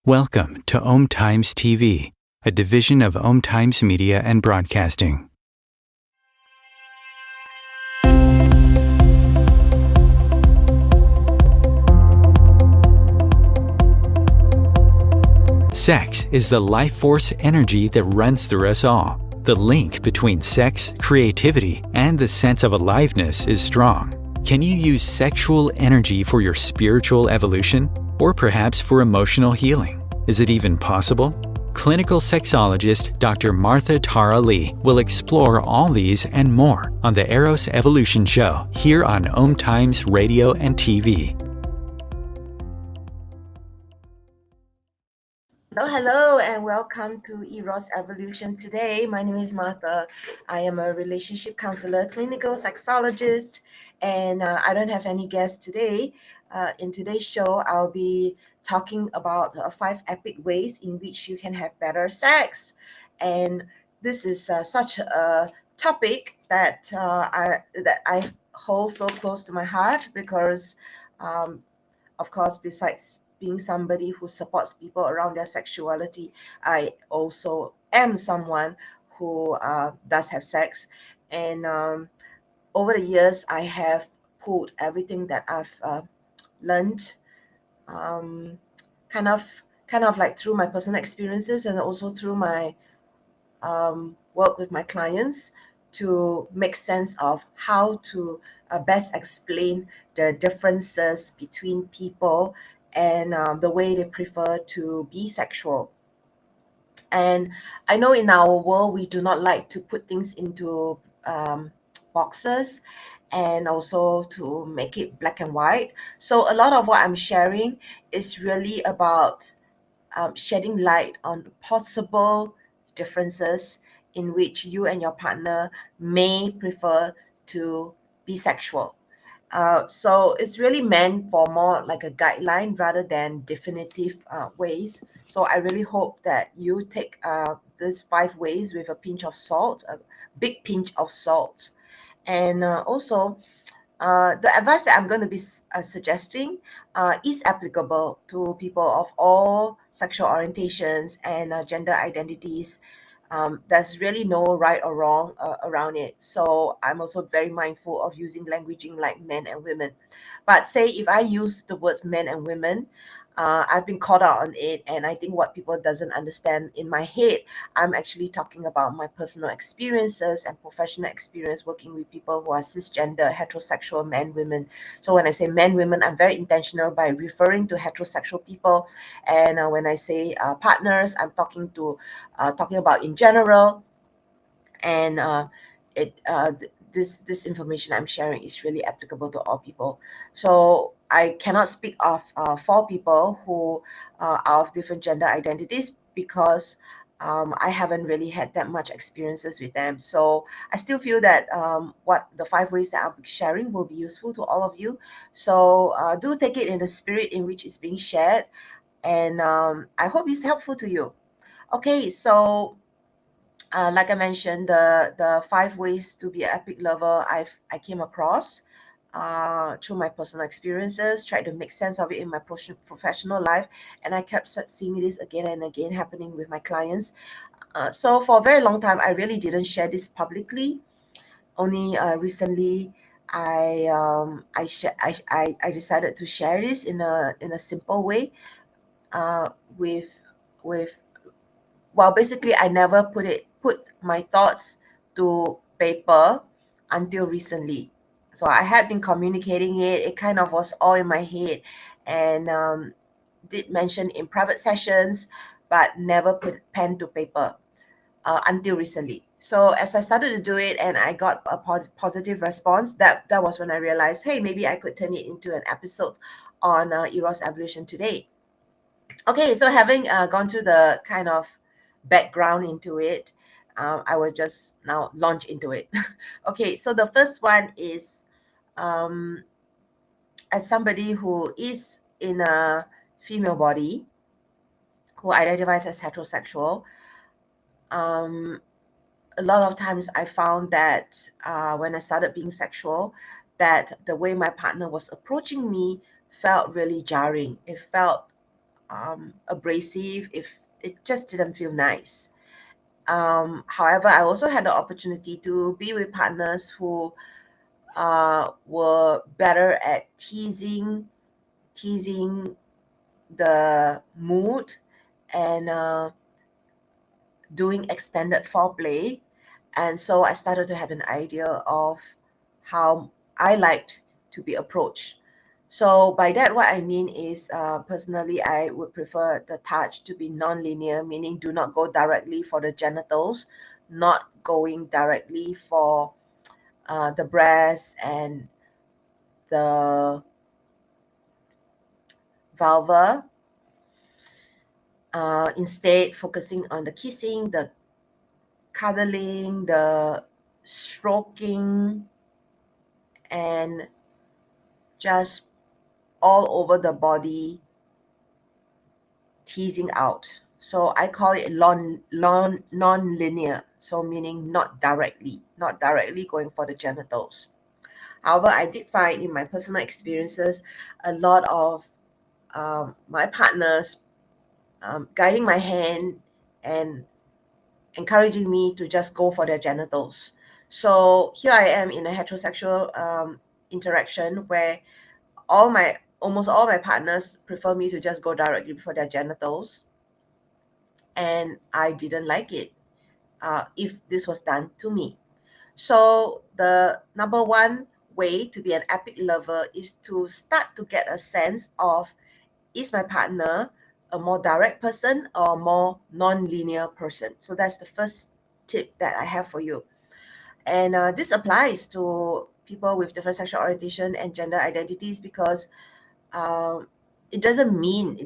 Welcome to Om Times TV, a division of Om Times Media and Broadcasting. Sex is the life force energy that runs through us all. The link between sex, creativity, and the sense of aliveness is strong. Can you use sexual energy for your spiritual evolution? Or perhaps for emotional healing? Is it even possible? Clinical sexologist Dr. Martha Tara Lee will explore all these and more on the Eros Evolution show here on Om Times Radio and TV. Hello, and welcome to Eros Evolution. Today, my name is Martha. I am a relationship counselor, clinical sexologist, and I don't have any guests today. In today's show, I'll be talking about 5 epic ways in which you can have better sex. And this is such a topic that I hold so close to my heart because, of course, besides being somebody who supports people around their sexuality, I also am someone who does have sex. And over the years, I have pulled everything that I've learned, kind of like through my personal experiences and also through my work with my clients to make sense of how to best explain the differences between people and the way they prefer to be sexual. And I know in our world, we do not like to put things into boxes and also to make it black and white. So a lot of what I'm sharing is really about shedding light on possible differences in which you and your partner may prefer to be sexual. So it's really meant for more like a guideline rather than definitive ways. So I really hope that you take these 5 ways with a pinch of salt, a big pinch of salt. And also, the advice that I'm going to be suggesting is applicable to people of all sexual orientations and gender identities. There's really no right or wrong around it. So I'm also very mindful of using languaging like men and women. But say if I use the words men and women, I've been caught out on it, and I think what people doesn't understand in my head, I'm actually talking about my personal experiences and professional experience working with people who are cisgender, heterosexual men, women. So when I say men, women, I'm very intentional by referring to heterosexual people, and when I say partners, I'm talking about in general, and this information I'm sharing is really applicable to all people. So I cannot speak of 4 people who are of different gender identities because I haven't really had that much experiences with them. So I still feel that what the 5 ways that I'll be sharing will be useful to all of you. So do take it in the spirit in which it's being shared, and I hope it's helpful to you. Okay, so like I mentioned, the 5 ways to be an epic lover I came across through my personal experiences, tried to make sense of it in my professional life, and I kept seeing this again and again happening with my clients. So for a very long time, I really didn't share this publicly. Only recently, I decided to share this in a simple way, with well, basically, I never put my thoughts to paper until recently. So I had been communicating it. It kind of was all in my head, and did mention in private sessions, but never put pen to paper until recently. So as I started to do it, and I got a positive response, that was when I realized, hey, maybe I could turn it into an episode on Eros Evolution today. Okay, so having gone through the kind of background into it, I will just now launch into it. Okay, so the first one is, as somebody who is in a female body, who identifies as heterosexual, a lot of times I found that when I started being sexual, that the way my partner was approaching me felt really jarring. It felt abrasive, if it just didn't feel nice. However, I also had the opportunity to be with partners who were better at teasing the mood and doing extended foreplay. And so I started to have an idea of how I liked to be approached. So by that, what I mean is, personally, I would prefer the touch to be non-linear, meaning do not go directly for the genitals, not going directly for the breast and the vulva. Instead, focusing on the kissing, the cuddling, the stroking, and just all over the body teasing out. So I call it non-linear, so meaning not directly going for the genitals. However, I did find in my personal experiences a lot of my partners guiding my hand and encouraging me to just go for their genitals. So here I am in a heterosexual interaction where almost all my partners prefer me to just go directly for their genitals, and I didn't like it if this was done to me. So the number one way to be an epic lover is to start to get a sense of, is my partner a more direct person or a more non-linear person? So that's the first tip that I have for you. And this applies to people with different sexual orientation and gender identities, because um, it doesn't mean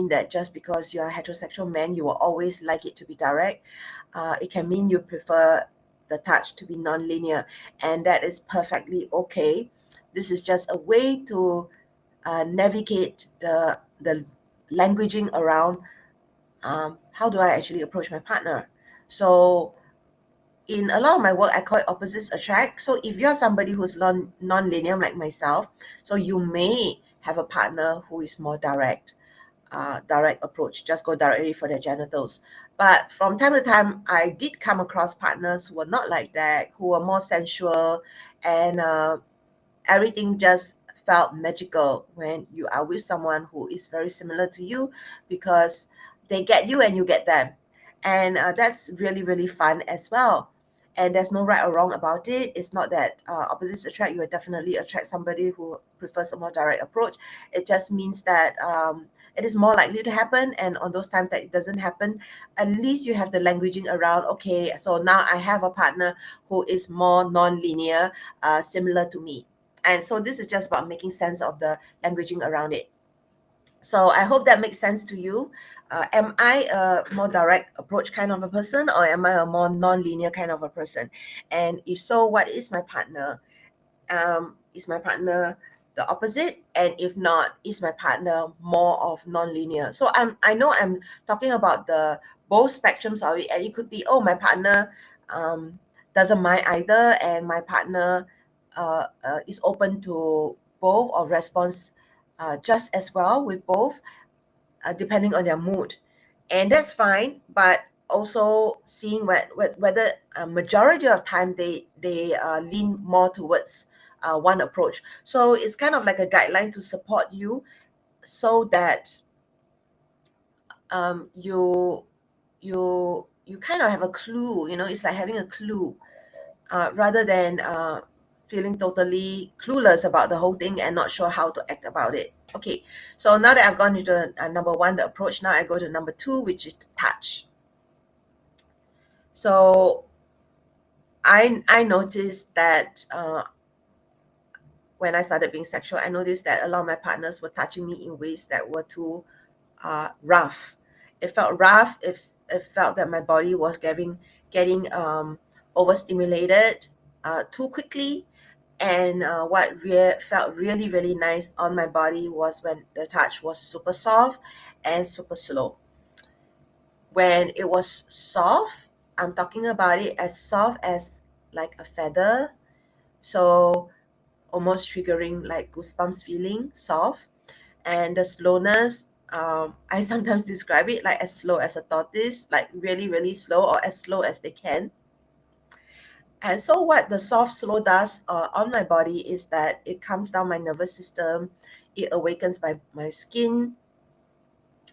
that just because you're a heterosexual man, you will always like it to be direct. It can mean you prefer the touch to be non-linear, and that is perfectly okay. This is just a way to navigate the languaging around how do I actually approach my partner. So in a lot of my work, I call it opposites attract. So if you're somebody who's non-linear like myself, so you may have a partner who is more direct approach, just go directly for their genitals. But from time to time, I did come across partners who were not like that, who were more sensual, and everything just felt magical when you are with someone who is very similar to you, because they get you and you get them. And that's really, really fun as well. And there's no right or wrong about it. It's not that opposites attract. You will definitely attract somebody who prefers a more direct approach. It just means that it is more likely to happen. And on those times that it doesn't happen, at least you have the languaging around, okay, so now I have a partner who is more non-linear, similar to me. And so this is just about making sense of the languaging around it. So I hope that makes sense to you. Am I a more direct approach kind of a person, or am I a more non-linear kind of a person? And if so, what is my partner? Is my partner the opposite? And if not, is my partner more of non-linear? So I know I'm talking about the both spectrums of it, and it could be, oh, my partner doesn't mind either, and my partner is open to both or responds just as well with both, depending on their mood. And that's fine, but also seeing whether a majority of time they lean more towards one approach. So it's kind of like a guideline to support you, so that you kind of have a clue. It's like having a clue, rather than feeling totally clueless about the whole thing and not sure how to act about it. Okay, so now that I've gone into number one, the approach, now I go to number two, which is the touch. So I noticed that when I started being sexual, I noticed that a lot of my partners were touching me in ways that were too rough. It felt rough. It felt that my body was getting overstimulated too quickly. And what felt really, really nice on my body was when the touch was super soft and super slow. When it was soft, I'm talking about it as soft as like a feather. So almost triggering like goosebumps feeling, soft. And the slowness, I sometimes describe it like as slow as a tortoise, like really, really slow, or as slow as they can. And so what the soft slow does on my body is that it calms down my nervous system, it awakens my skin,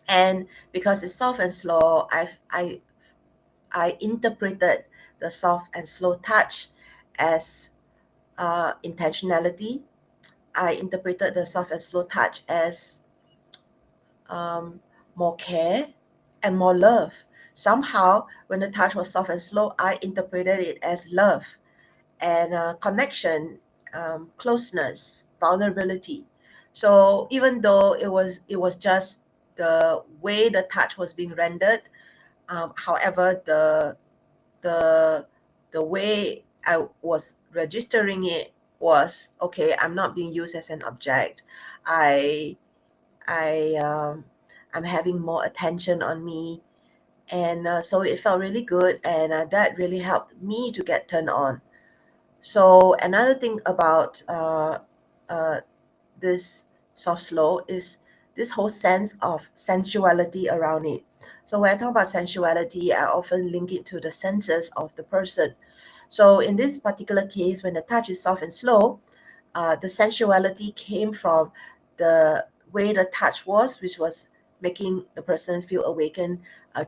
and because it's soft and slow, I interpreted the soft and slow touch as intentionality. I interpreted the soft and slow touch as more care and more love. Somehow, when the touch was soft and slow, I interpreted it as love and connection, closeness, vulnerability. So even though it was just the way the touch was being rendered, however, the the way I was registering it was okay. I'm not being used as an object. I I I'm having more attention on me, and so it felt really good, and that really helped me to get turned on. So another thing about uh, this soft slow is this whole sense of sensuality around it. So when I talk about sensuality, I often link it to the senses of the person. So in this particular case, when the touch is soft and slow, the sensuality came from the way the touch was, which was making the person feel awakened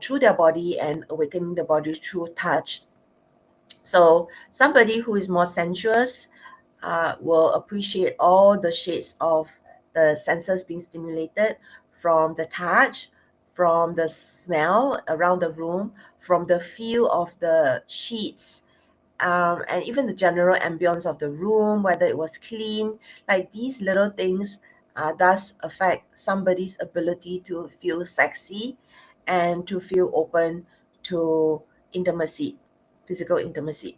through their body and awakening the body through touch. So somebody who is more sensuous will appreciate all the shades of the senses being stimulated, from the touch, from the smell around the room, from the feel of the sheets, and even the general ambience of the room, whether it was clean. Like these little things does affect somebody's ability to feel sexy and to feel open to intimacy, physical intimacy.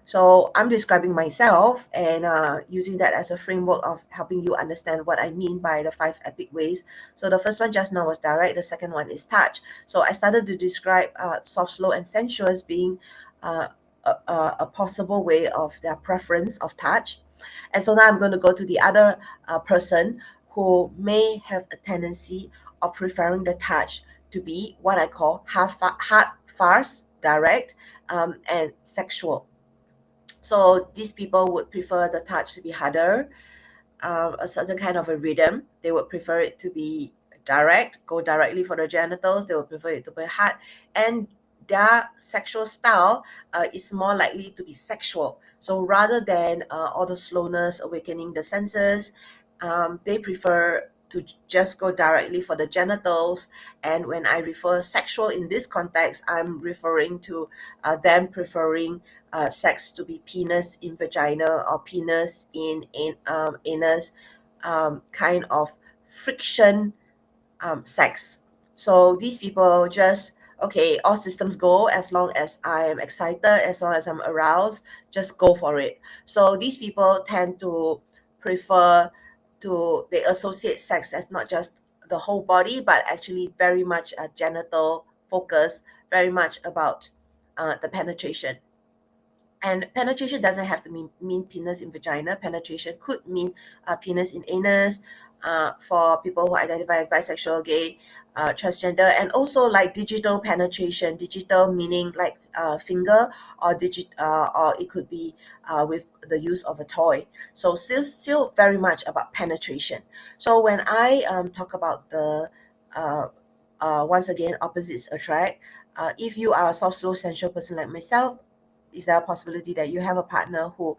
So I'm describing myself and using that as a framework of helping you understand what I mean by the 5 epic ways. So the first one just now was direct. The second one is touch. So I started to describe soft, slow, and sensuous being uh, a possible way of their preference of touch. And so now I'm going to go to the other person who may have a tendency of preferring the touch to be what I call hard, fast, direct, and sexual. So these people would prefer the touch to be harder, a certain kind of a rhythm. They would prefer it to be direct, go directly for the genitals. They would prefer it to be hard, and their sexual style is more likely to be sexual. So rather than all the slowness, awakening the senses, they prefer to just go directly for the genitals. And when I refer sexual in this context, I'm referring to them preferring sex to be penis in vagina or penis in anus, kind of friction sex. So these people just, okay, all systems go, as long as I am excited, as long as I'm aroused, just go for it. So these people tend to prefer they associate sex as not just the whole body, but actually very much a genital focus, very much about the penetration. And penetration doesn't have to mean penis in vagina. Penetration could mean penis in anus, for people who identify as bisexual, gay, transgender, and also like digital penetration. Digital meaning like finger, or it could be with the use of a toy. So still very much about penetration. So when I talk about the once again, opposites attract. If you are a soft, slow, sensual person like myself, is there a possibility that you have a partner who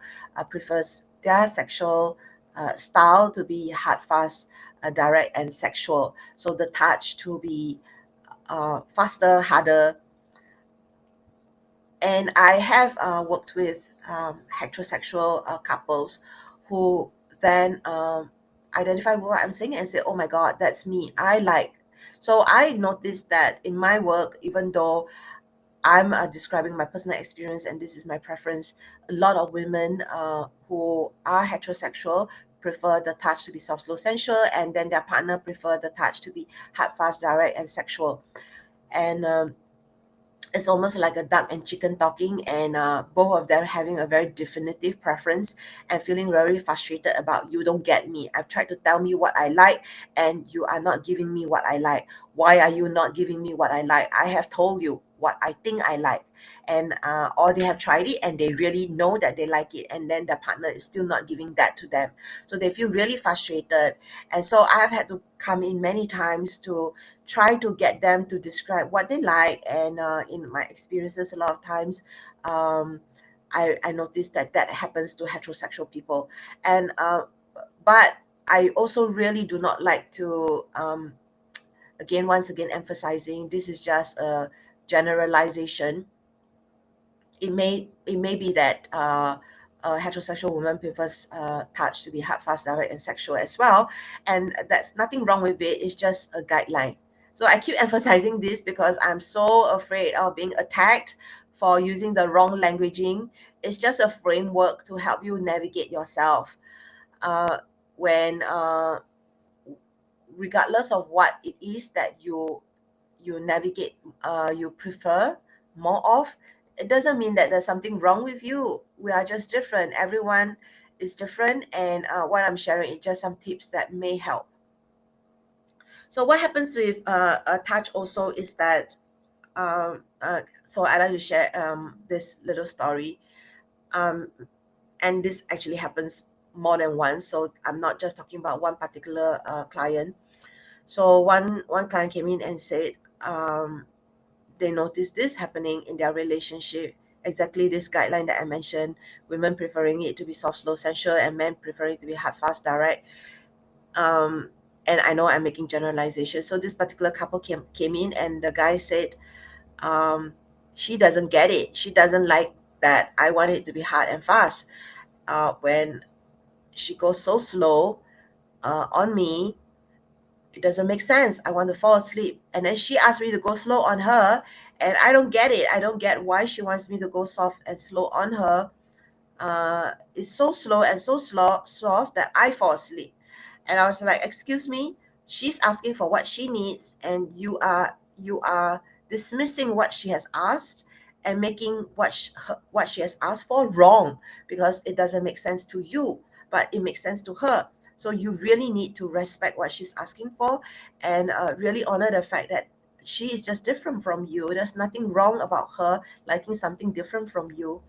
prefers their sexual style to be hard, fast, direct, and sexual? So the touch to be faster, harder. And I have worked with heterosexual couples who then identify with what I'm saying and say, oh my God, that's me. I like. So I noticed that in my work, even though I'm describing my personal experience and this is my preference, a lot of women who are heterosexual prefer the touch to be soft, slow, sensual, and then their partner prefer the touch to be hard, fast, direct, and sexual. And it's almost like a duck and chicken talking, and both of them having a very definitive preference and feeling very frustrated about, you don't get me. I've tried to tell me what I like and you are not giving me what I like. Why are you not giving me what I like? I have told you what I think I like. And or they have tried it and they really know that they like it, and then their partner is still not giving that to them, so they feel really frustrated. And so I have had to come in many times to try to get them to describe what they like. And in my experiences, a lot of times, I noticed that that happens to heterosexual people. And but I also really do not like to, again, once again, emphasizing this is just a generalization. It may be that a heterosexual woman prefers touch to be hard, fast, direct, and sexual as well, and that's nothing wrong with it. It's just a guideline. So I keep emphasizing this because I'm so afraid of being attacked for using the wrong languaging. It's just a framework to help you navigate yourself. When Regardless of what it is that you navigate, you prefer more of, it doesn't mean that there's something wrong with you. We are just different. Everyone is different, and what I'm sharing is just some tips that may help. So what happens with a touch also is that, so I'd like to share this little story. And this actually happens more than once, so I'm not just talking about one particular client. So one client came in and said, they noticed this happening in their relationship, exactly this guideline that I mentioned, women preferring it to be soft, slow, sensual, and men preferring it to be hard, fast, direct. And I know I'm making generalizations. So this particular couple came in, and the guy said, she doesn't get it. She doesn't like that I want it to be hard and fast. When she goes so slow on me, it doesn't make sense. I want to fall asleep. And then she asked me to go slow on her, and I don't get it. I don't get why she wants me to go soft and slow on her. It's so slow and so soft that I fall asleep. And I was like, excuse me, she's asking for what she needs, and you are dismissing what she has asked and making what she has asked for wrong, because it doesn't make sense to you, but it makes sense to her. So you really need to respect what she's asking for, and really honor the fact that she is just different from you. There's nothing wrong about her liking something different from you.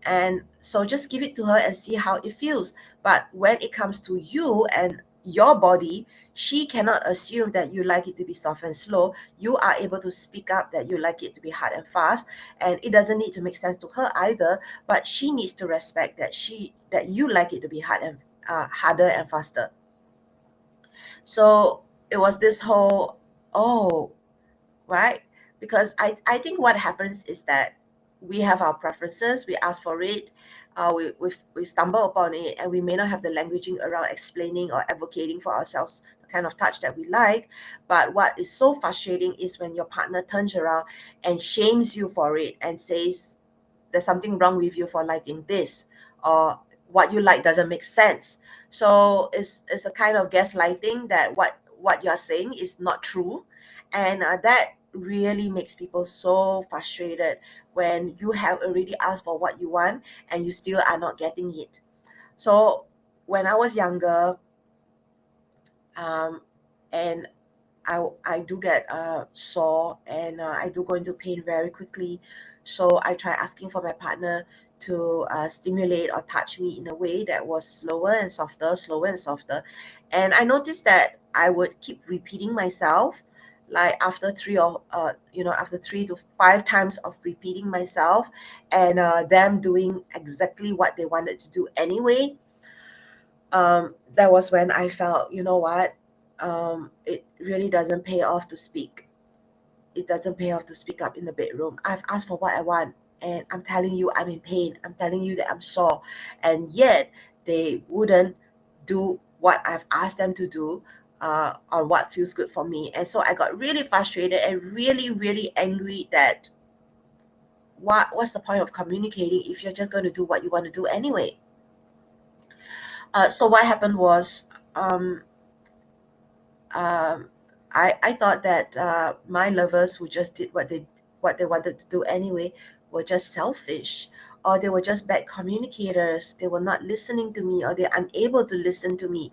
And so just give it to her and see how it feels. But when it comes to you and your body, she cannot assume that you like it to be soft and slow. You are able to speak up that you like it to be hard and fast, and it doesn't need to make sense to her either, but she needs to respect that you like it to be harder and faster. So it was this whole, oh, right? Because I think what happens is that we have our preferences, we ask for it, we stumble upon it, and we may not have the languaging around explaining or advocating for ourselves the kind of touch that we like. But what is so frustrating is when your partner turns around and shames you for it and says, there's something wrong with you for liking this, or what you like doesn't make sense. So it's a kind of gaslighting that what you're saying is not true. And that really makes people so frustrated when you have already asked for what you want and you still are not getting it. So when I was younger, um, and I do get sore, and I do go into pain very quickly. So I try asking for my partner to stimulate or touch me in a way that was slower and softer, slower and softer. And I noticed that I would keep repeating myself, like after 3 to 5 times of repeating myself, and them doing exactly what they wanted to do anyway. That was when I felt, you know what, it really doesn't pay off to speak. It doesn't pay off to speak up in the bedroom. I've asked for what I want, and I'm telling you I'm in pain. I'm telling you that I'm sore, and yet they wouldn't do what I've asked them to do on what feels good for me. And so I got really frustrated and really, really angry that what's the point of communicating if you're just going to do what you want to do anyway? So what happened was, um, um, I thought that my lovers who just did what they what they wanted to do anyway were just selfish, or they were just bad communicators. They were not listening to me, or they're unable to listen to me,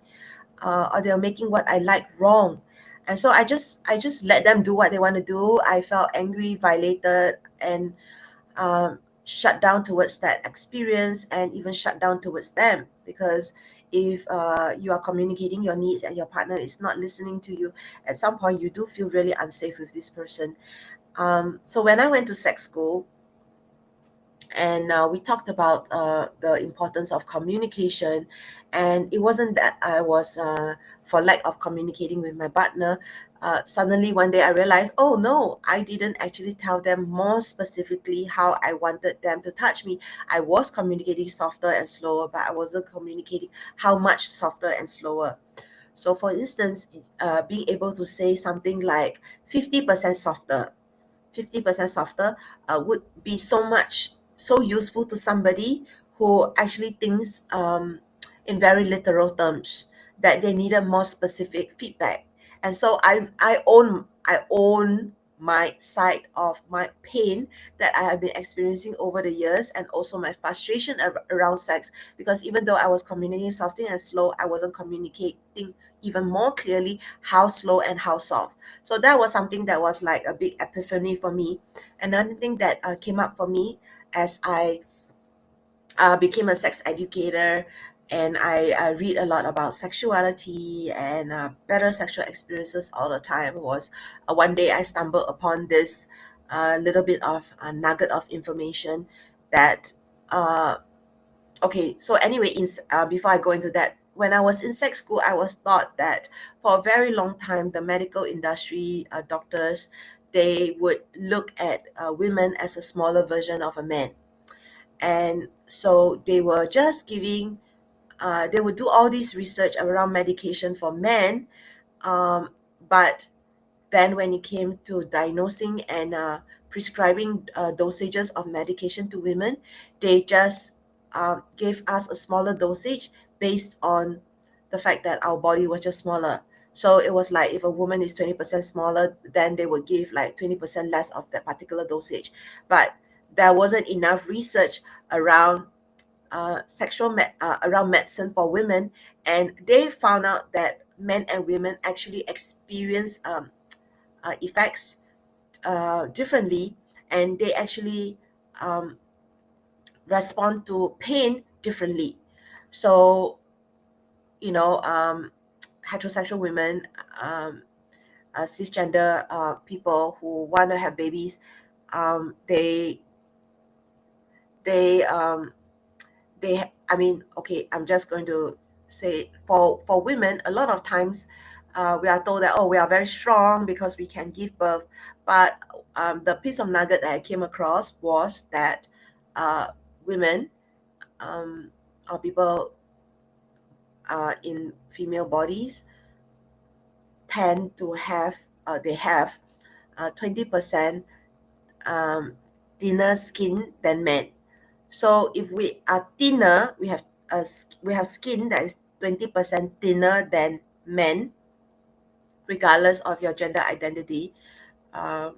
or they're making what I like wrong. And so I just let them do what they want to do. I felt angry, violated, and shut down towards that experience, and even shut down towards them, because if you are communicating your needs and your partner is not listening to you, at some point you do feel really unsafe with this person. So when I went to sex school, and we talked about the importance of communication, and it wasn't that I was for lack of communicating with my partner. Suddenly one day I realized, oh no, I didn't actually tell them more specifically how I wanted them to touch me. I was communicating softer and slower, but I wasn't communicating how much softer and slower. So for instance, being able to say something like 50% softer, 50% softer would be so useful to somebody who actually thinks in very literal terms, that they needed more specific feedback. And so I own my side of my pain that I have been experiencing over the years, and also my frustration around sex, because even though I was communicating softly and slow, I wasn't communicating even more clearly how slow and how soft. So that was something that was like a big epiphany for me. Another thing that came up for me as I became a sex educator, and I read a lot about sexuality and better sexual experiences all the time, was one day I stumbled upon this little bit of a nugget of information that okay, so anyway, before I go into that, when I was in sex school, I was taught that for a very long time, the medical industry, doctors, they would look at women as a smaller version of a man. And so they were just giving, they would do all this research around medication for men, but then when it came to diagnosing and prescribing dosages of medication to women, they just gave us a smaller dosage based on the fact that our body was just smaller. So it was like if a woman is 20% smaller, then they would give like 20% less of that particular dosage. But there wasn't enough research around around medicine for women, and they found out that men and women actually experience effects differently, and they actually um, respond to pain differently. So, heterosexual women, um, cisgender people who want to have babies, they they I mean, okay, I'm just going to say, for women, a lot of times we are told that, oh, we are very strong because we can give birth. But the piece of nugget that I came across was that women, or people in female bodies, tend to have they have 20% um, thinner skin than men. So if we are thinner, we have skin that is 20% thinner than men, regardless of your gender identity. Uh,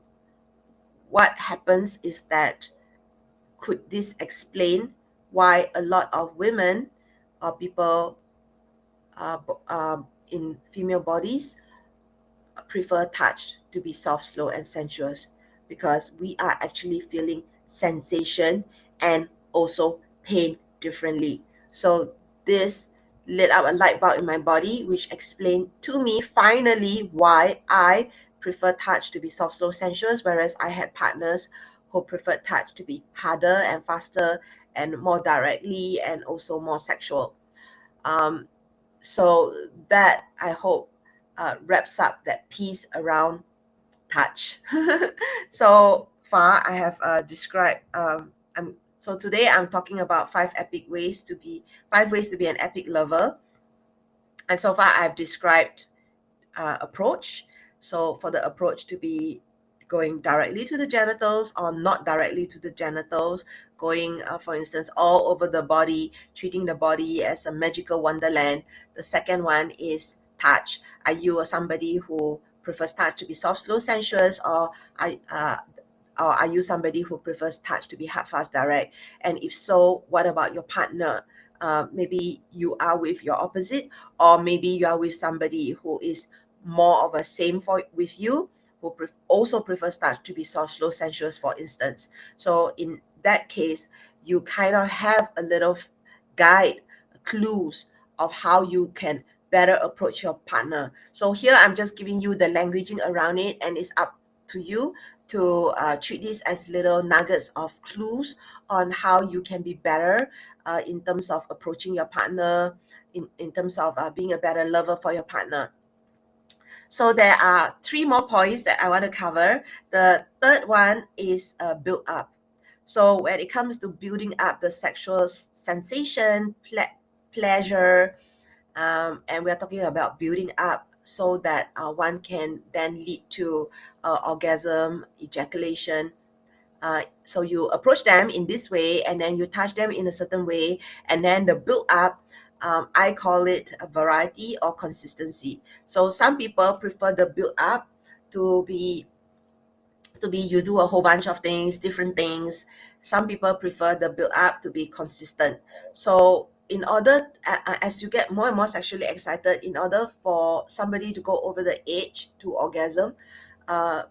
what happens is that, could this explain why a lot of women or people in female bodies prefer touch to be soft, slow, and sensuous? Because we are actually feeling sensation and also pain differently. So this lit up a light bulb in my body, which explained to me finally why I prefer touch to be soft, slow, sensuous, whereas I had partners who preferred touch to be harder and faster and more directly and also more sexual. Um, so that, I hope, wraps up that piece around touch. So far, I have described. So today I'm talking about five ways to be an epic lover, and so far I've described approach. So for the approach to be going directly to the genitals or not directly to the genitals, going, for instance, all over the body, treating the body as a magical wonderland. The second one is touch. Are you somebody who prefers touch to be soft, slow, sensuous, or Or are you somebody who prefers touch to be hard, fast, direct? And if so, what about your partner? Maybe you are with your opposite, or maybe you are with somebody who is more of a same with you, who also prefers touch to be soft, slow, sensuous, for instance. So in that case, you kind of have a little guide, clues of how you can better approach your partner. So here I'm just giving you the languaging around it, and it's up to you to treat this as little nuggets of clues on how you can be better in terms of approaching your partner, in terms of being a better lover for your partner. So there are 3 more points that I want to cover. The third one is build up. So when it comes to building up the sexual sensation, pleasure, and we're talking about building up so that one can then lead to orgasm, ejaculation. So you approach them in this way, and then you touch them in a certain way, and then the build up, I call it a variety or consistency. So some people prefer the build up to be you do a whole bunch of things, different things. Some people prefer the build up to be consistent. So in order, as you get more and more sexually excited, in order for somebody to go over the edge to orgasm,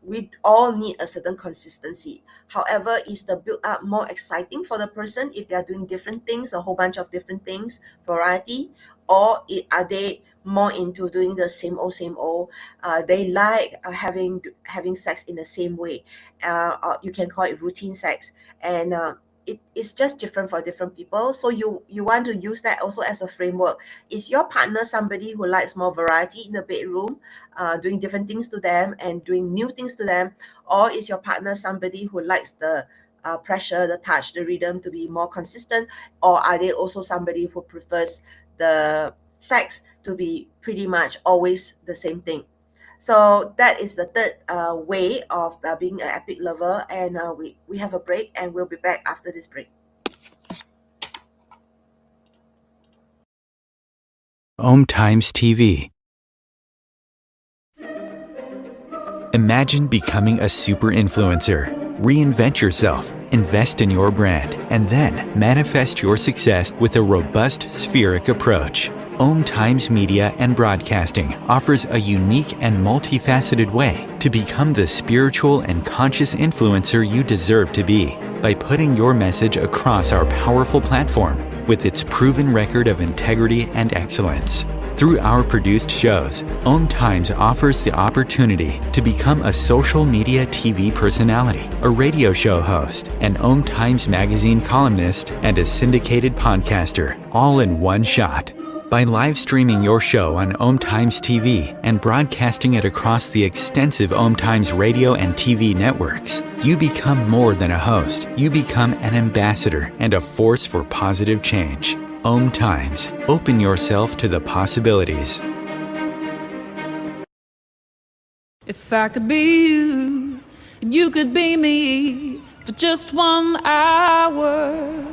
we all need a certain consistency. However, is the build up more exciting for the person if they are doing different things, a whole bunch of different things, variety, or are they more into doing the same old? They like having sex in the same way. Or you can call it routine sex, and it's just different for different people. So you want to use that also as a framework. Is your partner somebody who likes more variety in the bedroom, doing different things to them and doing new things to them? Or is your partner somebody who likes the pressure, the touch, the rhythm to be more consistent? Or are they also somebody who prefers the sex to be pretty much always the same thing? So that is the third way of being an epic lover. And we have a break, and we'll be back after this break. Om Times TV. Imagine becoming a super influencer. Reinvent yourself, invest in your brand, and then manifest your success with a robust spheric approach. Om Times Media and Broadcasting offers a unique and multifaceted way to become the spiritual and conscious influencer you deserve to be by putting your message across our powerful platform with its proven record of integrity and excellence. Through our produced shows, Om Times offers the opportunity to become a social media TV personality, a radio show host, an Om Times magazine columnist, and a syndicated podcaster, all in one shot. By live streaming your show on Om Times TV and broadcasting it across the extensive Om Times radio and TV networks, you become more than a host. You become an ambassador and a force for positive change. Om Times. Open yourself to the possibilities. If I could be you, and you could be me for just 1 hour.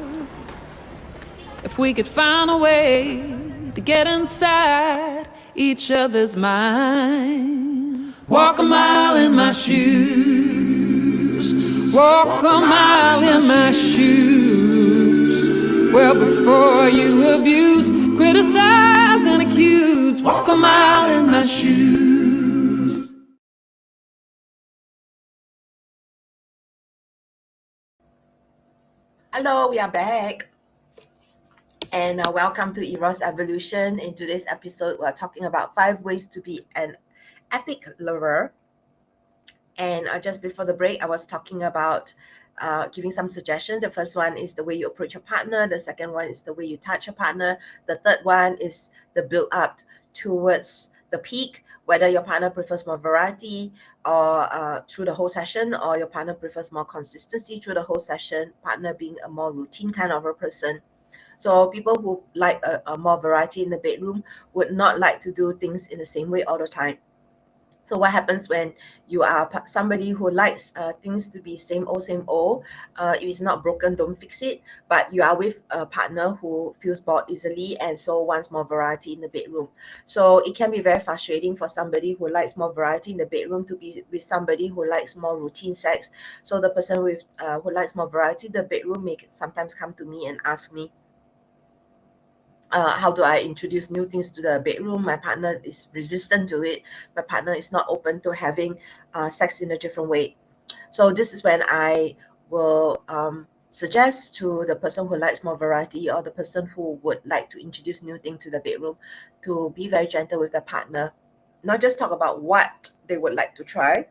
If we could find a way to get inside each other's minds. Walk a mile in my shoes. Walk a mile in my shoes. Well, before you abuse, criticize and accuse. Walk a mile in my shoes. Hello, we are back. And welcome to Eros Evolution. In today's episode, we're talking about 5 ways to be an epic lover. And just before the break, I was talking about giving some suggestions. The first one is the way you approach your partner. The second one is the way you touch your partner. The third one is the build up towards the peak, whether your partner prefers more variety or through the whole session, or your partner prefers more consistency through the whole session, partner being a more routine kind of a person. So people who like a more variety in the bedroom would not like to do things in the same way all the time. So what happens when you are somebody who likes things to be same old, if it's not broken, don't fix it, but you are with a partner who feels bored easily and so wants more variety in the bedroom. So it can be very frustrating for somebody who likes more variety in the bedroom to be with somebody who likes more routine sex. So the person with who likes more variety in the bedroom may sometimes come to me and ask me, how do I introduce new things to the bedroom? My partner is resistant to it. My partner is not open to having sex in a different way. So this is when I will suggest to the person who likes more variety or the person who would like to introduce new things to the bedroom to be very gentle with the partner. Not just talk about what they would like to try,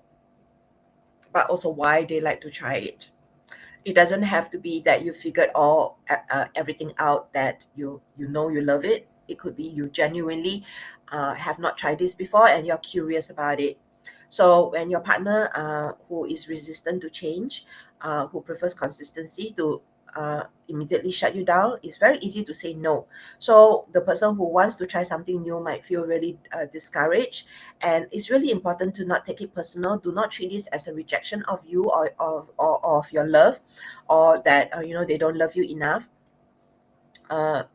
but also why they like to try it. It doesn't have to be that you figured all everything out, that you know you love it. It could be you genuinely have not tried this before and you're curious about it. So when your partner who is resistant to change, who prefers consistency, to immediately shut you down, it's very easy to say no. So the person who wants to try something new might feel really discouraged, and it's really important to not take it personal. Do not treat this as a rejection of you or of your love, or that they don't love you enough, or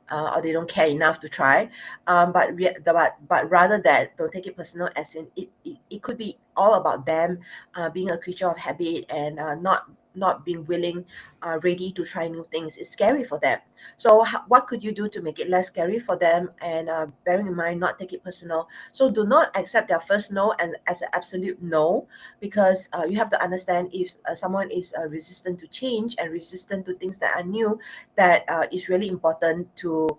they don't care enough to try, but rather that don't take it personal, as in it could be all about them being a creature of habit and not being willing, ready to try new things. It's scary for them. So what could you do to make it less scary for them, and bearing in mind not take it personal? So do not accept their first no and as an absolute no, because you have to understand, if someone is resistant to change and resistant to things that are new, that it's really important to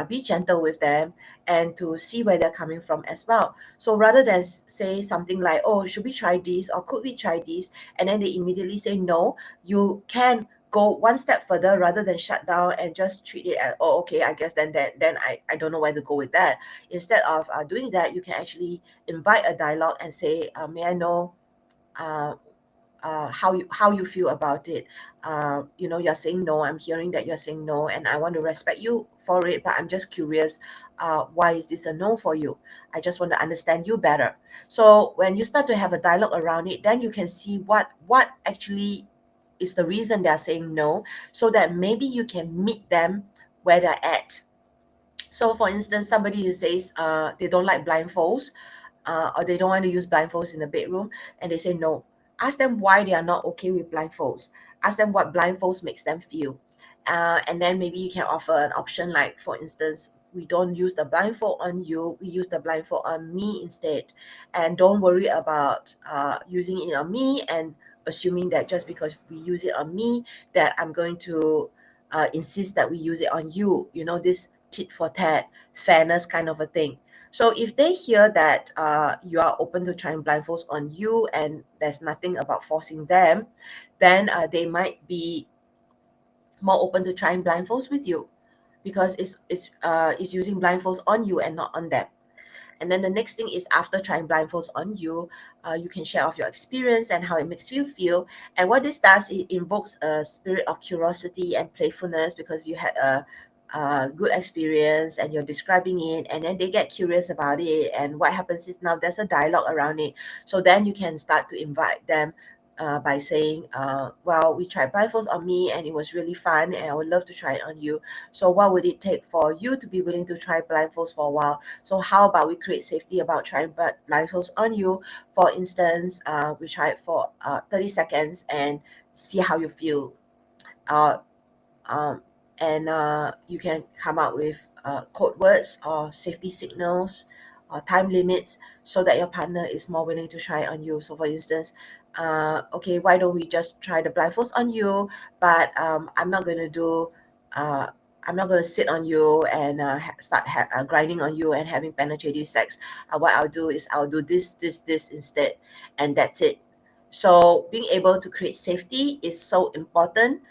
be gentle with them and to see where they're coming from as well. So rather than say something like, oh, should we try this, or could we try this, and then they immediately say no, you can go one step further rather than shut down and just treat it as, oh, okay, I guess then I don't know where to go with that. Instead of doing that, you can actually invite a dialogue and say, may I know uh, how you feel about it. You're saying no. I'm hearing that you're saying no, and I want to respect you for it. But I'm just curious, why is this a no for you? I just want to understand you better. So when you start to have a dialogue around it, then you can see what actually is the reason they're saying no, so that maybe you can meet them where they're at. So for instance, somebody who says they don't like blindfolds, or they don't want to use blindfolds in the bedroom, and they say no. Ask them why they are not okay with blindfolds. Ask them what blindfolds makes them feel. And then maybe you can offer an option like, for instance, we don't use the blindfold on you, we use the blindfold on me instead. And don't worry about using it on me and assuming that just because we use it on me, that I'm going to insist that we use it on you. This tit for tat, fairness kind of a thing. So if they hear that you are open to trying blindfolds on you and there's nothing about forcing them, then they might be more open to trying blindfolds with you, because it's using blindfolds on you and not on them. And then the next thing is, after trying blindfolds on you, you can share off your experience and how it makes you feel. And what this does, it invokes a spirit of curiosity and playfulness, because you had a good experience and you're describing it, and then they get curious about it. And what happens is, now there's a dialogue around it. So then you can start to invite them by saying, well, we tried blindfolds on me and it was really fun, and I would love to try it on you. So what would it take for you to be willing to try blindfolds for a while? So how about we create safety about trying blindfolds on you? For instance, we try it for 30 seconds and see how you feel. Uh, um, and you can come up with code words or safety signals or time limits, so that your partner is more willing to try it on you. So for instance, okay, why don't we just try the blindfolds on you, but I'm not going to do I'm not going to sit on you and start grinding on you and having penetrative sex. What I'll do is I'll do this instead, and that's it. So being able to create safety is so important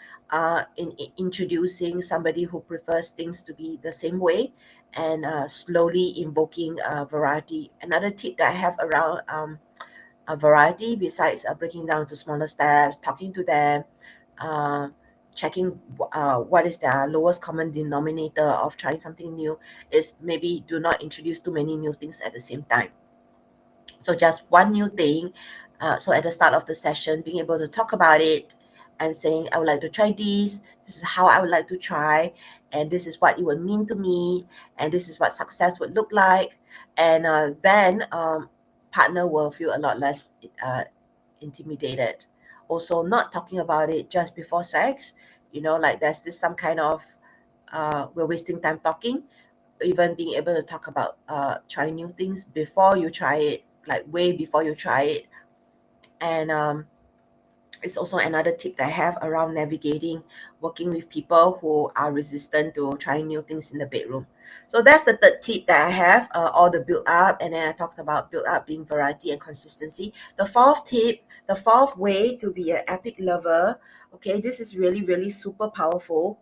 in introducing somebody who prefers things to be the same way, and slowly invoking variety. Another tip that I have around a variety, besides breaking down to smaller steps, talking to them, uh, checking what is their lowest common denominator of trying something new, is maybe do not introduce too many new things at the same time. So just one new thing. So at the start of the session, being able to talk about it and saying, I would like to try this. This is how I would like to try. And this is what it would mean to me. And this is what success would look like. And then partner will feel a lot less intimidated. Also, not talking about it just before sex. Like there's this some kind of we're wasting time talking. Even being able to talk about trying new things before you try it, like way before you try it. And it's also another tip that I have around navigating working with people who are resistant to trying new things in the bedroom. So that's the third tip that I have, all the build up. And then I talked about build up being variety and consistency. The fourth tip, the fourth way to be an epic lover, okay, this is really, really super powerful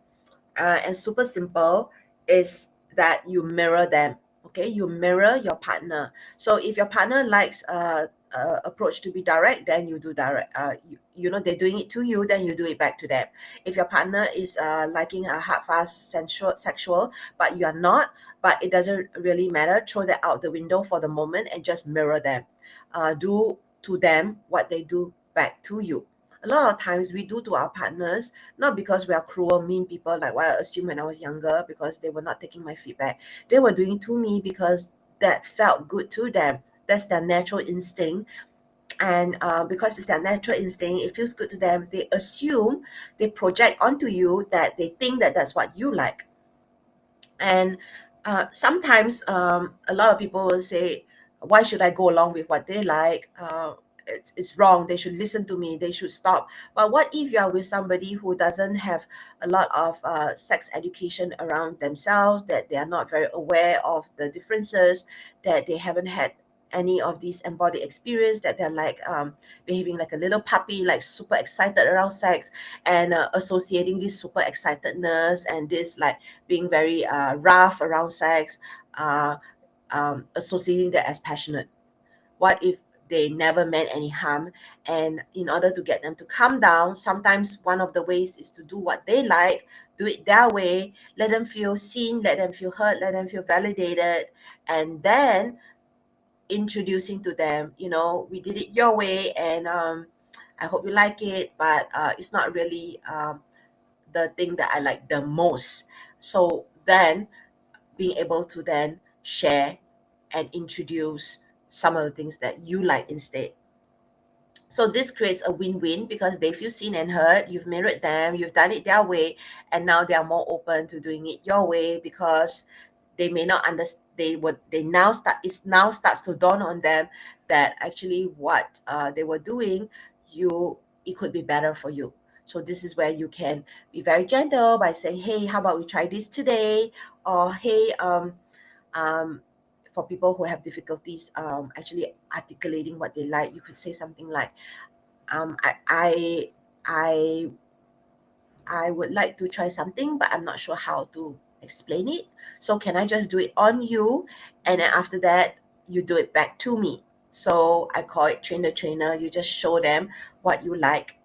and super simple, is that you mirror them. Okay, you mirror your partner. So if your partner likes approach to be direct, then you do direct. They're doing it to you, then you do it back to them. If your partner is liking a hard, fast, sexual, but you are not, but it doesn't really matter. Throw that out the window for the moment and just mirror them. Do to them what they do back to you. A lot of times we do to our partners, not because we are cruel, mean people, like what I assumed when I was younger, because they were not taking my feedback. They were doing to me because that felt good to them. That's their natural instinct. And because it's their natural instinct, it feels good to them. They assume, they project onto you that they think that that's what you like. And sometimes a lot of people will say, why should I go along with what they like? It's wrong. They should listen to me. They should stop. But what if you are with somebody who doesn't have a lot of sex education around themselves, that they are not very aware of the differences, that they haven't had any of these embodied experience, that they're like behaving like a little puppy, like super excited around sex, and associating this super excitedness and this like being very rough around sex, associating that as passionate. What if they never meant any harm? And in order to get them to calm down, sometimes one of the ways is to do what they like, do it their way, let them feel seen, let them feel heard, let them feel validated, and then introducing to them, we did it your way, and I hope you like it, but it's not really the thing that I like the most. So then being able to then share and introduce some of the things that you like instead. So this creates a win-win because they feel seen and heard. You've mirrored them, you've done it their way, and now they are more open to doing it your way because they may not understand. They now starts to dawn on them that actually what they were doing, it could be better for you. So this is where you can be very gentle by saying, hey, how about we try this today? Or hey, for people who have difficulties actually articulating what they like, you could say something like, I, I, I, I would like to try something, but I'm not sure how to explain it. So can I just do it on you? And then after that, you do it back to me. So I call it train the trainer. You just show them what you like.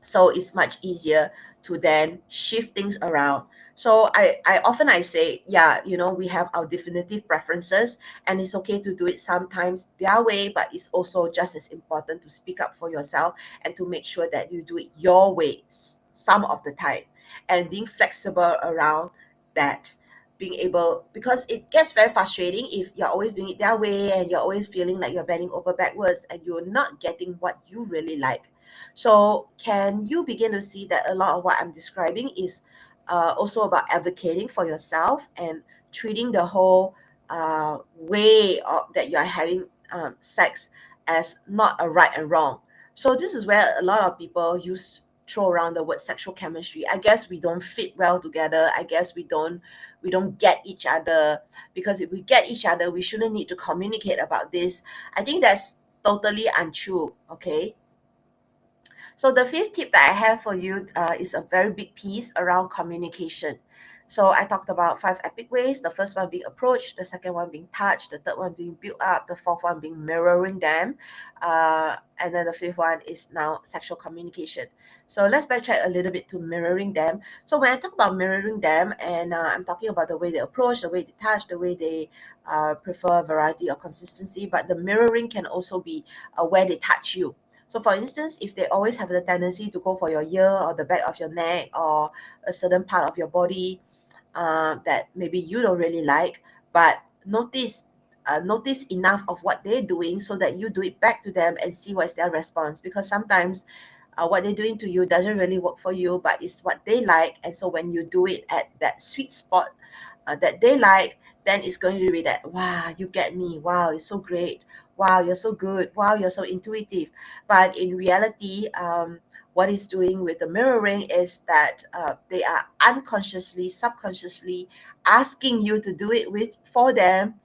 So it's much easier to then shift things around. So I often say, yeah, we have our definitive preferences, and it's okay to do it sometimes their way, but it's also just as important to speak up for yourself and to make sure that you do it your way some of the time, and being flexible around that. Being able, because it gets very frustrating if you're always doing it their way and you're always feeling like you're bending over backwards and you're not getting what you really like. So can you begin to see that a lot of what I'm describing is also about advocating for yourself and treating the whole way that you are having sex as not a right and wrong. So this is where a lot of people throw around the word sexual chemistry. I guess we don't fit well together. I guess we don't get each other, because if we get each other, we shouldn't need to communicate about this. I think that's totally untrue. Okay. So the fifth tip that I have for you is a very big piece around communication. So I talked about 5 epic ways. The first one being approach, the second one being touch, the third one being build up, the fourth one being mirroring them, and then the fifth one is now sexual communication. So let's backtrack a little bit to mirroring them. So when I talk about mirroring them, and I'm talking about the way they approach, the way they touch, the way they prefer variety or consistency, but the mirroring can also be where they touch you. So for instance, if they always have the tendency to go for your ear or the back of your neck or a certain part of your body, that maybe you don't really like, but notice enough of what they're doing so that you do it back to them and see what's their response, because sometimes what they're doing to you doesn't really work for you, but it's what they like. And so when you do it at that sweet spot that they like, then it's going to be that, wow, you get me, wow, it's so great, wow, you're so good, wow, you're so intuitive. But in reality, what it's doing with the mirroring is that they are unconsciously, subconsciously asking you to do it for them,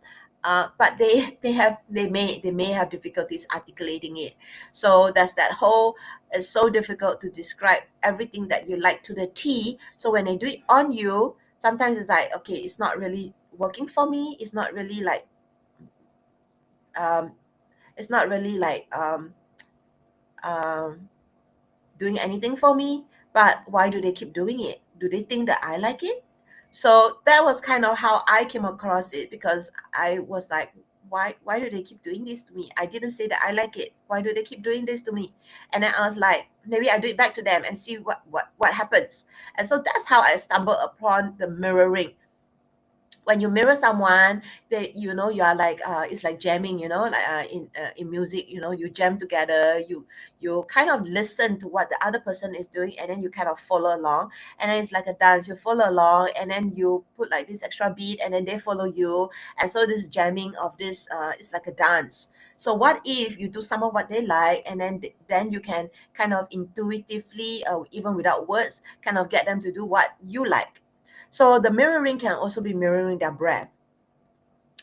but they may have difficulties articulating it. So that's that whole, it's so difficult to describe everything that you like to the T. So when they do it on you, sometimes it's like, okay, it's not really working for me. It's not really like um, it's not really like um, doing anything for me. But why do they keep doing it? Do they think that I like it? So that was kind of how I came across it, because I was like, why do they keep doing this to me? I didn't say that I like it. Why do they keep doing this to me? And then I was like, maybe I do it back to them and see what happens. And so that's how I stumbled upon the mirroring. When you mirror someone, they, you are like, it's like jamming, like in music, you jam together, you kind of listen to what the other person is doing, and then you kind of follow along. And then it's like a dance, you follow along, and then you put like this extra beat, and then they follow you. And so this jamming of this, it's like a dance. So what if you do some of what they like, and then you can kind of intuitively, even without words, kind of get them to do what you like. So the mirroring can also be mirroring their breath.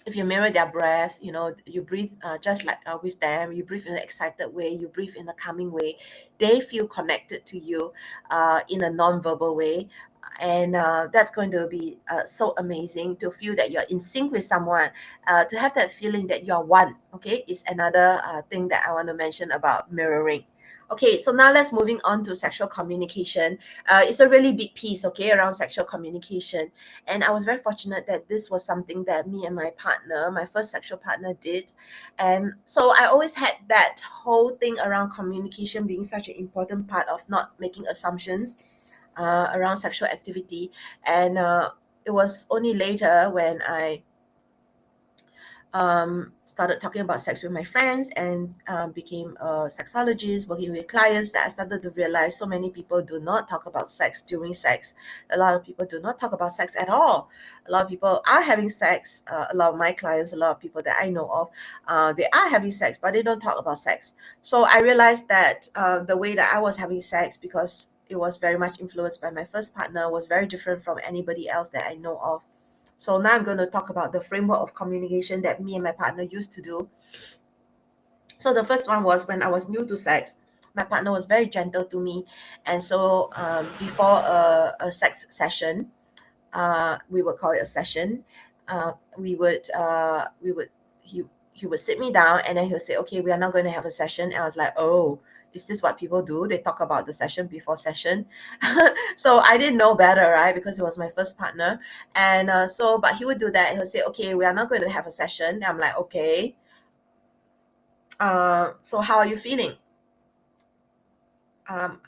If you mirror their breath, you breathe just like with them, you breathe in an excited way, you breathe in a calming way, they feel connected to you in a non-verbal way. And that's going to be so amazing to feel that you're in sync with someone, to have that feeling that you're one. Okay, is another thing that I want to mention about mirroring. Okay, so now let's moving on to sexual communication. It's a really big piece, okay, around sexual communication. And I was very fortunate that this was something that me and my partner, my first sexual partner, did. And so I always had that whole thing around communication being such an important part of not making assumptions around sexual activity. And it was only later when I started talking about sex with my friends and became a sexologist, working with clients, that I started to realize so many people do not talk about sex during sex. A lot of people do not talk about sex at all. A lot of people are having sex. A lot of my clients, a lot of people that I know of, they are having sex, but they don't talk about sex. So I realized that the way that I was having sex, because it was very much influenced by my first partner, was very different from anybody else that I know of. So now I'm going to talk about the framework of communication that me and my partner used to do. So the first one was when I was new to sex. My partner was very gentle to me. And so before a sex session, we would call it a session, he would sit me down, and then he would say, okay, we are not going to have a session. And I was like, oh, is this what people do? They talk about the session before session. So I didn't know better, right? Because it was my first partner. And but he would do that. He would say, okay, we are not going to have a session. And I'm like, okay. So how are you feeling? Are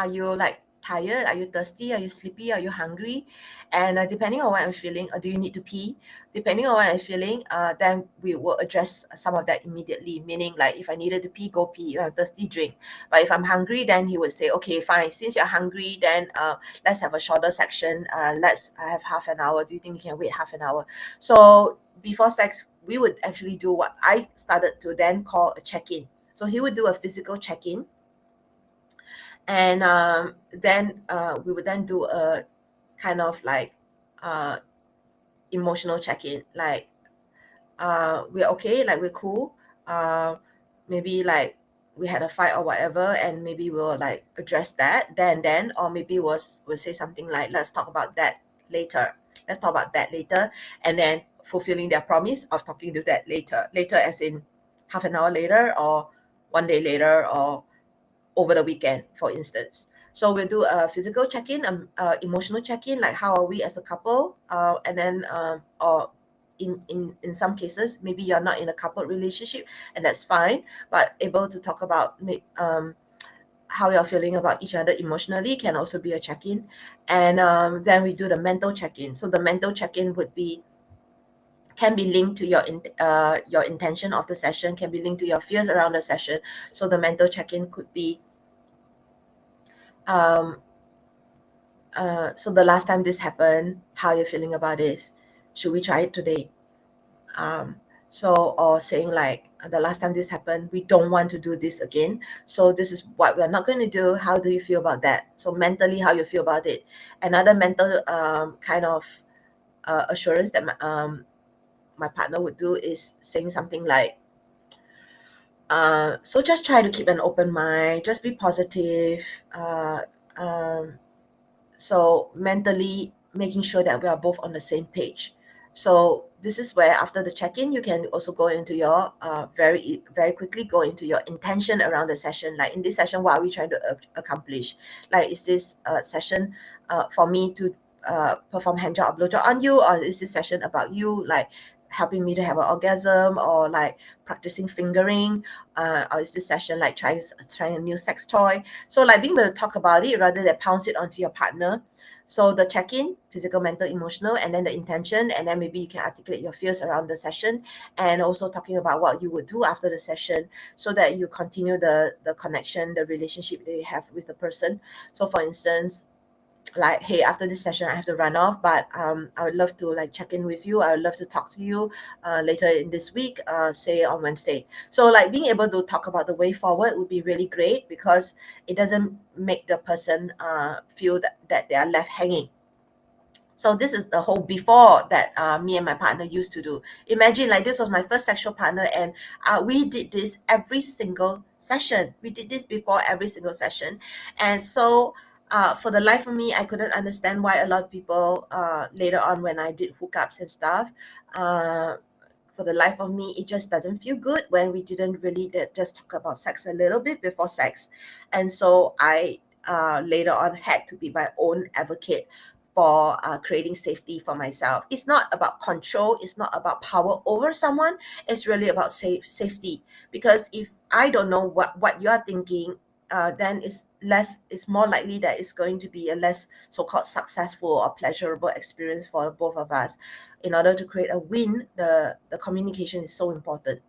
you like tired? Are you thirsty? Are you sleepy? Are you hungry? And depending on what I'm feeling, do you need to pee? Depending on what I'm feeling, then we will address some of that immediately. Meaning, like, if I needed to pee, go pee. If I'm thirsty, drink. But if I'm hungry, then he would say, okay, fine. Since you're hungry, then let's have a shorter section. Let's have half an hour. Do you think you can wait half an hour? So before sex, we would actually do what I started to then call a check-in. So he would do a physical check-in, and then we would then do a kind of like emotional check-in, like we're okay, like we're cool, maybe like we had a fight or whatever, and maybe we'll like address that then, or maybe we'll say something like, let's talk about that later. Let's talk about that later. And then fulfilling their promise of talking to that later. Later as in half an hour later, or 1 day later, or over the weekend, for instance. So we'll do a physical check-in, emotional check-in, like how are we as a couple, and then or in some cases, maybe you're not in a couple relationship, and that's fine, but able to talk about how you're feeling about each other emotionally can also be a check-in. And then we do the mental check-in. So the mental check-in can be linked to your intention of the session, can be linked to your fears around the session. So the mental check-in could be, so the last time this happened, how are you feeling about this? Should we try it today? Or saying like, the last time this happened, we don't want to do this again. So this is what we're not going to do. How do you feel about that? So mentally, how you feel about it. Another mental kind of assurance that my partner would do is saying something like, so just try to keep an open mind, just be positive. So mentally making sure that we are both on the same page. So this is where after the check-in, you can also go into your very quickly go into your intention around the session. Like in this session, what are we trying to accomplish? Like, is this session for me to perform hand job or blow job on you, or is this session about you like helping me to have an orgasm, or like practicing fingering, or is this session like trying a new sex toy? So like being able to talk about it rather than pounce it onto your partner. So the check-in, physical, mental, emotional, and then the intention, and then maybe you can articulate your fears around the session, and also talking about what you would do after the session, so that you continue the connection, the relationship that you have with the person. So for instance, like, hey, after this session I have to run off, but I would love to like check in with you, I would love to talk to you later in this week, say on Wednesday. So like being able to talk about the way forward would be really great, because it doesn't make the person feel that they are left hanging. So this is the whole before that me and my partner used to do. Imagine like this was my first sexual partner, and we did this every single session. We did this before every single session. And so for the life of me, I couldn't understand why a lot of people later on when I did hookups and stuff, for the life of me, it just doesn't feel good when we didn't really just talk about sex a little bit before sex. And so I later on had to be my own advocate for creating safety for myself. It's not about control. It's not about power over someone. It's really about safety. Because if I don't know what you're thinking, then it's more likely that it's going to be a less so-called successful or pleasurable experience for both of us. In order to create a win, the communication is so important.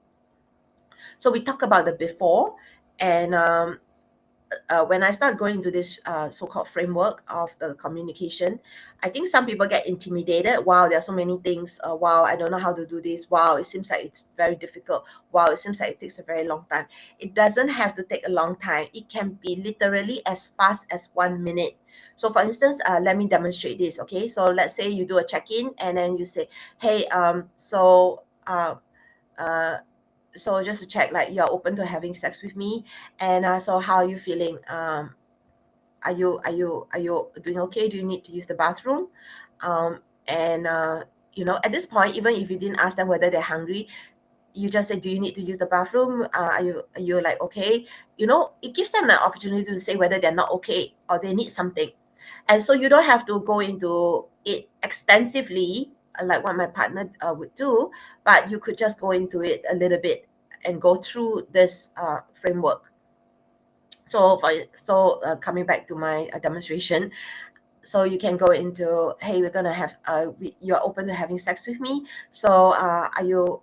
So we talk about the before, and when I start going into this so-called framework of the communication, I think some people get intimidated. Wow, there are so many things. Wow, I don't know how to do this. Wow, it seems like it's very difficult. Wow, it seems like it takes a very long time. It doesn't have to take a long time. It can be literally as fast as 1 minute. So for instance, let me demonstrate this, okay? So let's say you do a check-in, and then you say, hey, so just to check, like, you're open to having sex with me, and so how are you feeling? Are you doing okay? Do you need to use the bathroom? And at this point, even if you didn't ask them whether they're hungry, you just say, do you need to use the bathroom? Are you like okay? It gives them the opportunity to say whether they're not okay or they need something. And so you don't have to go into it extensively, like what my partner would do, but you could just go into it a little bit and go through this framework. So coming back to my demonstration, so you can go into, hey, we're gonna have you're open to having sex with me, so are you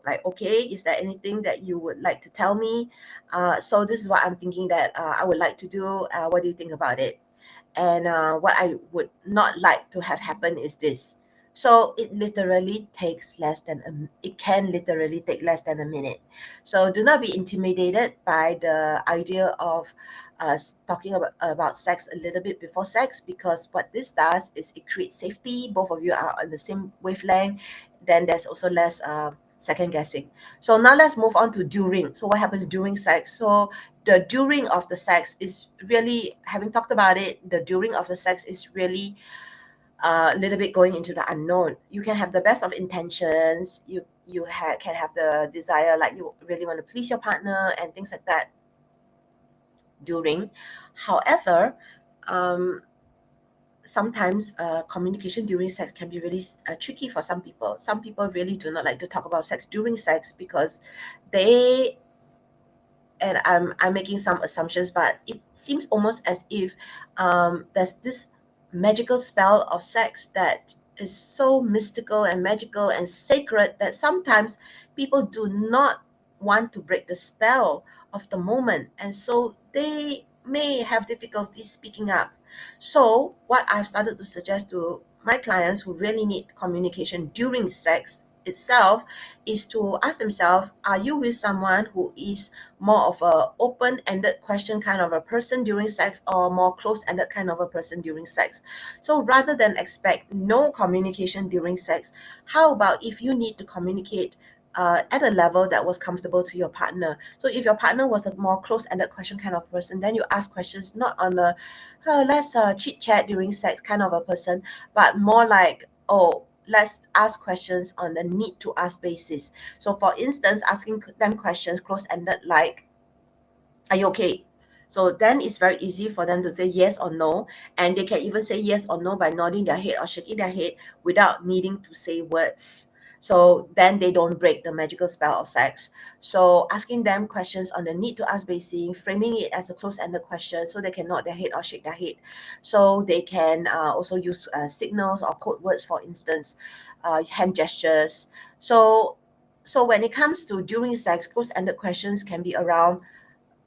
like okay? Is there anything that you would like to tell me? So this is what I'm thinking that I would like to do. What do you think about it? And what I would not like to have happen is this. So it can literally take less than a minute. So do not be intimidated by the idea of us talking about sex a little bit before sex, because what this does is it creates safety. Both of you are on the same wavelength. Then there's also less second guessing. So now let's move on to during. So what happens during sex? So the during of the sex is really, having talked about it, the during of the sex is really a little bit going into the unknown. You can have the best of intentions. You can have the desire, like you really want to please your partner and things like that during. However, sometimes communication during sex can be really tricky for some people. Some people really do not like to talk about sex during sex because they, and I'm making some assumptions, but it seems almost as if there's this magical spell of sex that is so mystical and magical and sacred that sometimes people do not want to break the spell of the moment, and so they may have difficulty speaking up. So what I've started to suggest to my clients who really need communication during sex itself is to ask themselves, are you with someone who is more of a open-ended question kind of a person during sex, or more close-ended kind of a person during sex? So rather than expect no communication during sex, how about if you need to communicate at a level that was comfortable to your partner? So if your partner was a more close-ended question kind of person, then you ask questions not on a let's chit chat during sex kind of a person, but more like, oh, let's ask questions on the need to ask basis. So for instance, asking them questions close-ended like, are you okay? So then it's very easy for them to say yes or no, and they can even say yes or no by nodding their head or shaking their head without needing to say words. So then they don't break the magical spell of sex. So asking them questions on the need to ask basis, framing it as a close-ended question so they can nod their head or shake their head. So they can also use signals or code words, for instance, hand gestures. So when it comes to during sex, close-ended questions can be around,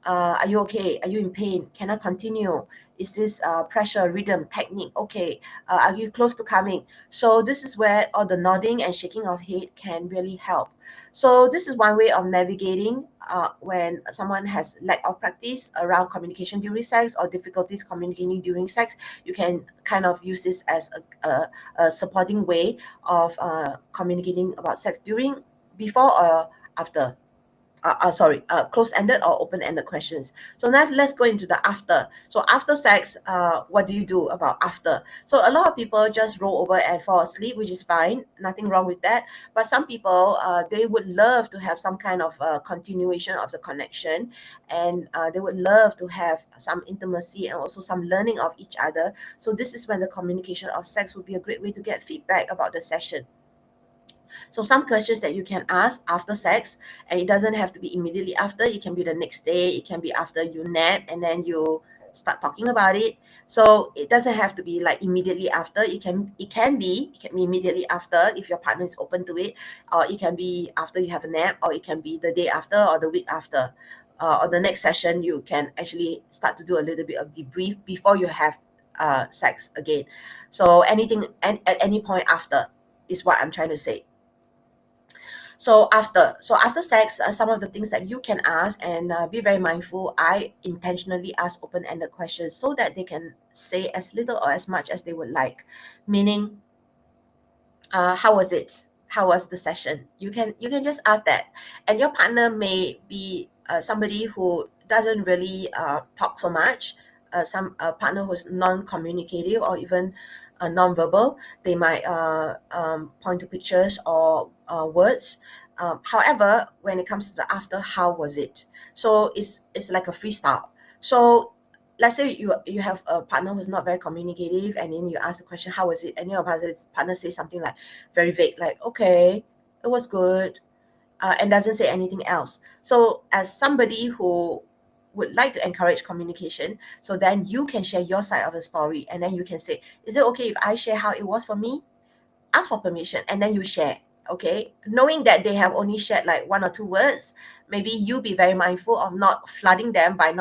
are you okay? Are you in pain? Can I continue? Is this pressure, rhythm, technique? Okay. Are you close to coming? So this is where all the nodding and shaking of head can really help. So this is one way of navigating when someone has lack of practice around communication during sex or difficulties communicating during sex. You can kind of use this as a supporting way of communicating about sex during, before, or after. Close-ended or open-ended questions. So now let's go into the after. So after sex, what do you do about after? So a lot of people just roll over and fall asleep, which is fine, nothing wrong with that. But some people, they would love to have some kind of continuation of the connection, and they would love to have some intimacy and also some learning of each other. So this is when the communication of sex would be a great way to get feedback about the session. So some questions that you can ask after sex, and it doesn't have to be immediately after. It can be the next day. It can be after you nap and then you start talking about it. So it doesn't have to be like immediately after. It can be immediately after if your partner is open to it, or it can be after you have a nap, or it can be the day after or the week after. Or the next session, you can actually start to do a little bit of debrief before you have sex again. So anything and at any point after is what I'm trying to say. So after sex, some of the things that you can ask, and be very mindful. I intentionally ask open-ended questions so that they can say as little or as much as they would like. Meaning, how was it? How was the session? You can just ask that, and your partner may be somebody who doesn't really talk so much. Some partner who's non-communicative or even non-verbal. They might point to pictures or words. However, when it comes to the after, how was it? So it's like a freestyle. So let's say you have a partner who's not very communicative, and then you ask the question, how was it? And your partner says something like very vague, like, okay, it was good, and doesn't say anything else. So as somebody who would like to encourage communication, so then you can share your side of the story, and then you can say, is it okay if I share how it was for me? Ask for permission, and then you share. Okay, knowing that they have only shared like one or two words, maybe you be very mindful of not flooding them by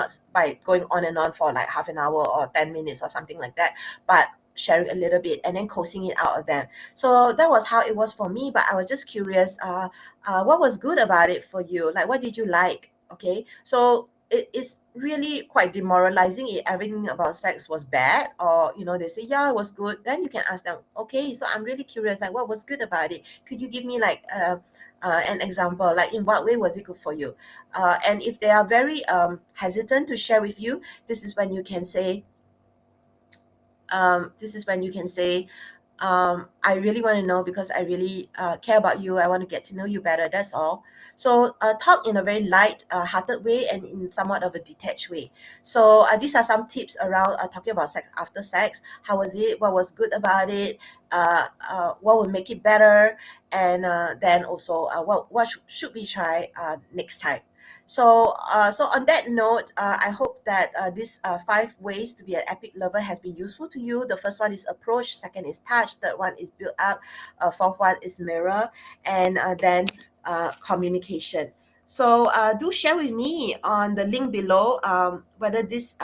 going on and on for like half an hour or 10 minutes or something like that, but sharing a little bit and then coaxing it out of them. So that was how it was for me, but I was just curious, what was good about it for you? Like, what did you like? Okay, so it is really quite demoralizing if everything about sex was bad, or they say, yeah, it was good. Then you can ask them, okay, so I'm really curious, like, what was good about it? Could you give me like an example, like in what way was it good for you? And if they are very hesitant to share with you, this is when you can say, I really want to know because I really care about you. I want to get to know you better. That's all. So talk in a very light hearted way and in somewhat of a detached way. So these are some tips around talking about sex after sex. How was it? What was good about it? What would make it better? And then also what should we try next time? So on that note, I hope that these 5 ways to be an epic lover has been useful to you. The first one is approach, second is touch, third one is build up, fourth one is mirror, and then communication. So do share with me on the link below whether this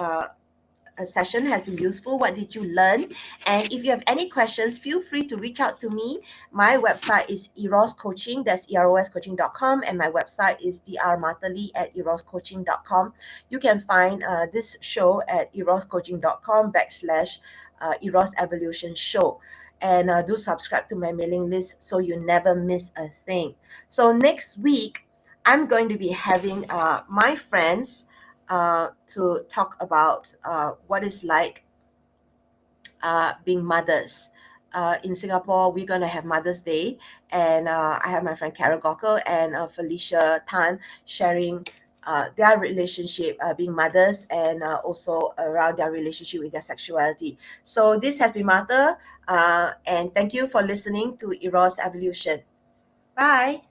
session has been useful. What did you learn? And if you have any questions, feel free to reach out to me. My website is Eros Coaching, that's eroscoaching.com, and my website is drmartali at eroscoaching.com. You can find this show at eroscoaching.com/ Eros Evolution show. And do subscribe to my mailing list so you never miss a thing. So next week, I'm going to be having my friends to talk about what it's like being mothers. In Singapore, we're going to have Mother's Day, and I have my friend Carol Gawker and Felicia Tan sharing their relationship being mothers and also around their relationship with their sexuality. So this has been Martha, and thank you for listening to Eros Evolution. Bye.